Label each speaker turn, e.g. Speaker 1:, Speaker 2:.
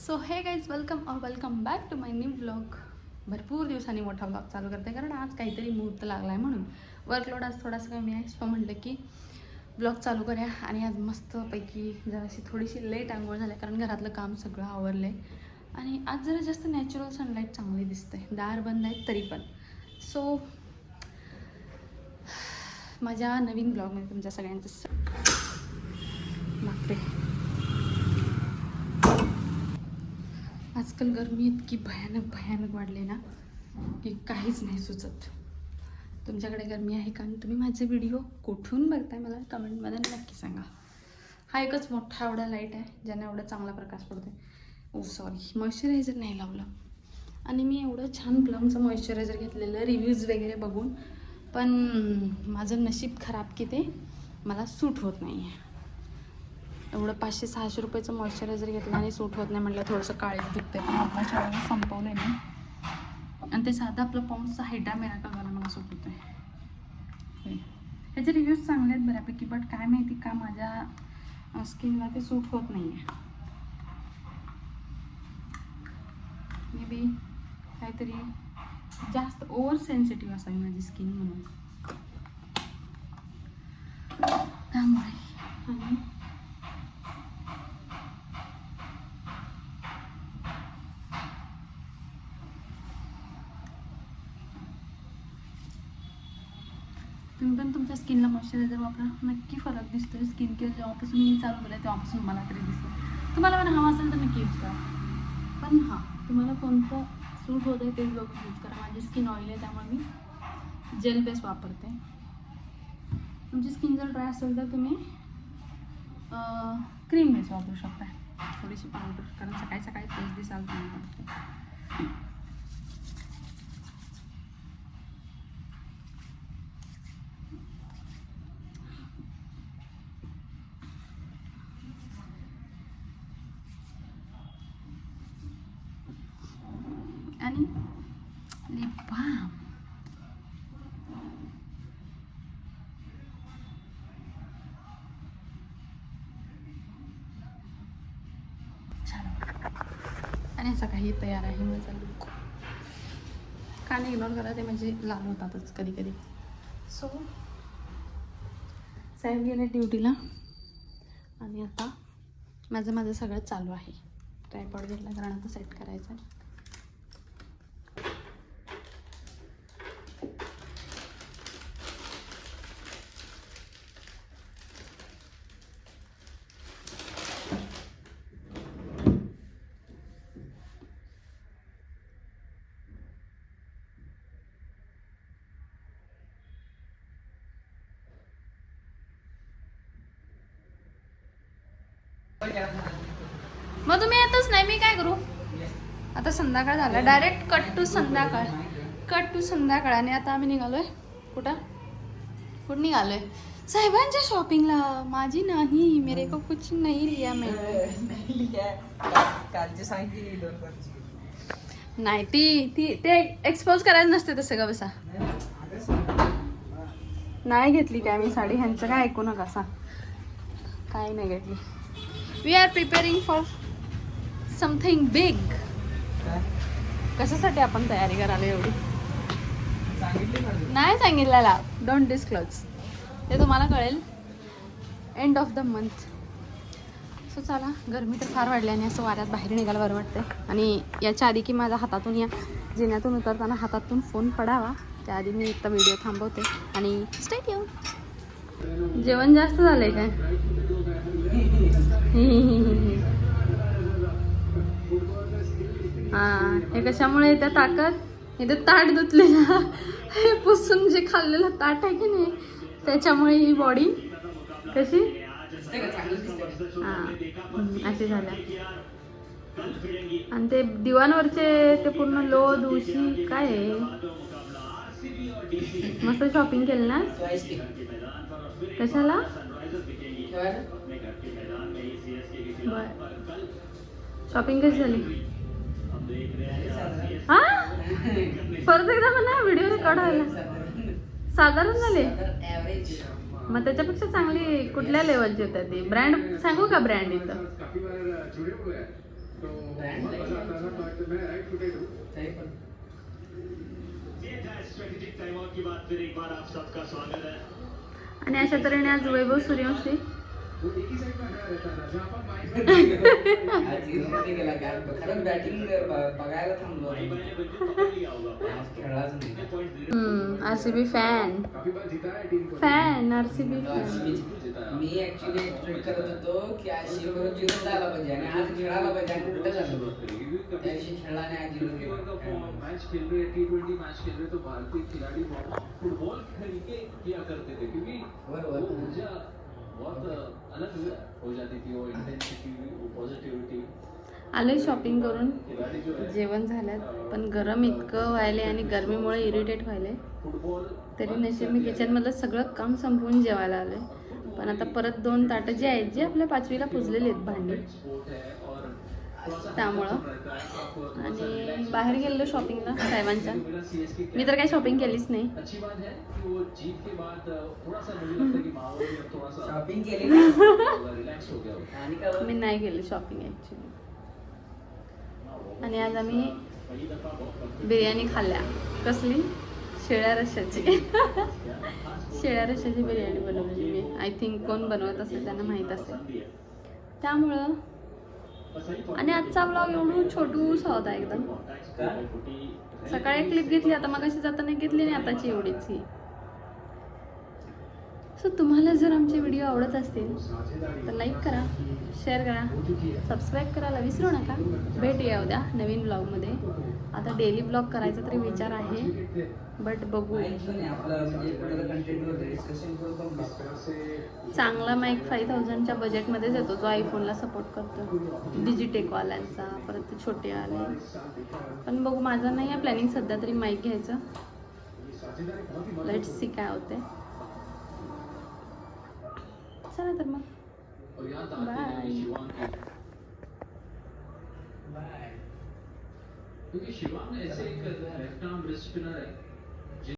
Speaker 1: So hey guys welcome back to my new blog. भरपूर दिवसांनी मोठा ब्लॉग चालू करते कारण आज काहीतरी मुहूर्त लागला आहे म्हणून वर्कलोड आज थोडासा कमी आहे. सो म्हटलं की ब्लॉग चालू करूया. आणि आज मस्तपैकी जराशी थोडीशी लेट आंघोळ झाली कारण घरातलं काम सगळं आवरलं आहे. आणि आज जरा जास्त नॅचरल सनलाईट चांगली दिसते. दार बंद आहेत तरी पण. सो माझ्या नवीन ब्लॉगमध्ये तुमच्या सगळ्यांचं बापरे. आजकाल गरमी इतकी भयानक वाढली ना की काहीच नाही सुचत. तुमच्याकडे गरमी आहे का? आणि तुम्ही माझे व्हिडिओ कुठून बघताय मला कमेंटमध्ये नक्की सांगा. हा एकच मोठा एवढा लाईट आहे ज्याने एवढा चांगला प्रकाश पडतो. सॉरी मॉइश्चरायझर नाही लावलं. आणि मी एवढं छान प्लमचं मॉइश्चरायझर घेतलेलं रिव्ह्यूज वगैरे बघून, पण माझं नशीब खराब की ते मला सूट होत नाही आहे. एवढं 500-600 रुपयाचं मॉइश्चरायझर घेतलं आणि सूट होत नाही म्हटलं थोडंसं काळीच दुखते. पण आपल्या वेळेला संपवलं आहे मी. आणि ते साधं आपलं पॉन्ड्सचा हायड्रा मिराकलवाला मला सूट होतं आहे. ह्याचे रिव्ह्यूज चांगले आहेत बऱ्यापैकी, बट काय माहिती का माझ्या स्किनला ते सूट होत नाही आहे. मे बी काहीतरी जास्त ओव्हर सेन्सिटिव्ह असावी माझी स्किन म्हणून त्यामुळे. आणि तुम्ही पण तुमच्या स्किनला मॉइश्चरायझर वापरा, नक्की फरक दिसतो. स्किन केअर जेव्हापासून मी चालू केलं तेव्हापासून मला तरी दिसतं. तुम्हाला पण हवा असेल तर नक्की यूज करा. पण हां, तुम्हाला कोणतं सूट होतं आहे तेच बघून यूज करा. माझी स्किन ऑइल आहे त्यामुळे मी जेल बेस वापरते. तुमची स्किन जर ड्राय असेल तर तुम्ही क्रीम बेस वापरू शकता. थोडीशी पावडर, कारण सकाळी सकाळी फ्रेश दिसाल तुम्ही. आणि लिप बाम छान. आणि असं काही तयार आहे माझा लुक. कान इग्नोर करा, ते म्हणजे लाल होतातच कधी कधी. सो साहेब गेले ड्युटीला आणि आता माझं सगळं चालू आहे. ट्रायपॉड घेतला कारण आता सेट करायचं आहे. मग तुम्ही येतच नाही, मी काय करू? आता संध्याकाळ झाला. डायरेक्ट कट टू संध्याकाळ. आणि आता आम्ही निघालोय कुठं निघालोय? साहेबांच्या शॉपिंगला. माझी नाही, मेरे को कुछ नहीं लिया मैंने. नाही ती ते एक्सपोज करायचं नसते तसं का बसा. नाही घेतली काय मी साडी. ह्यांचं काय ऐकू नका सा. काय नाही घेतली. We are preparing for something big. कशासाठी आपण तयारी करायला एवढी? नाही सांगितलेला. Don't disclose. ते तुम्हाला कळेल end of the month. So चला, गरमी तर फार वाढली आणि असं वाऱ्यात बाहेर निघायला बरं वाटतं. आणि याच्या आधी की माझ्या हातातून या जिन्यातून उतरताना हातातून फोन पडावा त्या आधी मी एकदा व्हिडिओ थांबवते आणि स्टे ट्यून. जेवण जास्त झालंय काय? हां, हे कशामुळे येत्या ताकद? इथे ताट धुतलेलं हे पुसून जे खाल्लेलं ताट आहे की नाही त्याच्यामुळे ही बॉडी कशी हां अशी झाल्या. आणि ते दिवाणवरचे ते पूर्ण लोद उशी काय आहे. मस्त शॉपिंग केलं ना? कशाला? शॉपिंग कशी झाली? हा परत एकदा म्हणा, व्हिडिओ रेकॉर्ड व्हायला. साधारण झाले. मग त्याच्यापेक्षा चांगली कुठल्या लेवलची होत्या ती? ब्रँड सांगू का? ब्रँड इथं आणि अशा तऱ्हेने आज Vaibhav Suryavanshi RCB fan RCB
Speaker 2: मी ऍक्च्युली एक्सपेक्ट करत होतो की आज शिवबरोबर जिंकून जायला पाहिजे आणि आज खेळायला पाहिजे आणि कुठे झालं त्या दिवशी खेळला नाही आज जिंकून
Speaker 3: मैच खेल रहे T20 मैच खेल रहे तो भारतीय खिलाड़ी फुटबॉल खेल के किया करते थे क्योंकि वो ऊर्जा बहुत अलग हो जाती थी वो इंटेंसिटी वो पॉझिटिव्हिटी
Speaker 1: आलोय शॉपिंग करून जेवण झालं पण गरम इतकं व्हायले आणि गरमीमुळे इरिटेट व्हायले तरी नशीब मी किचनमधलं सगळं काम संपवून जेवायला आले पण आता परत 2 ताटं जे आहेत जे आपल्या 5वीला पुजलेली आहेत भांडी त्यामुळं आणि बाहेर गेलेलो शॉपिंगला साहेबांच्या मी तर काही शॉपिंग केलीच नाही
Speaker 2: शॉपिंग केली
Speaker 1: मी नाही केली शॉपिंग ॲक्च्युली आणि आज आम्ही बिर्याणी खाल्ल्या कसली शेळ्या रश्श्याची शेळ्या रश्श्याची बिर्याणी बनवली मी आय थिंक कोण बनवत असेल त्यांना माहीत असेल त्यामुळं आणि आजचा ब्लॉग एवढं छोटूसा होता एकदम सकाळी एक क्लिप घेतली आता मगाशी जाताना घेतली नाही आताची एवढीच ही सो तुम्हाला जर आमचे व्हिडिओ आवडत असतील तर लाईक करा शेअर करा सबस्क्राईब करायला विसरू नका भेटूया उद्या नवीन ब्लॉगमध्ये आता डेली ब्लॉग करायचा तरी विचार आहे बट बघू चांगला माईक 5000च्या बजेटमध्येच येतो जो आयफोनला सपोर्ट करतो डिजिटेकवाल्यांचा परत ते छोटे आले पण बघू माझं नाही आहे प्लॅनिंग सध्या तरी माईक घ्यायचं लेट्स सी काय होते चला तर मग
Speaker 3: क्योंकि शिवांग ऐसे एक लेफ्ट आर्म रिस्ट स्पिनर है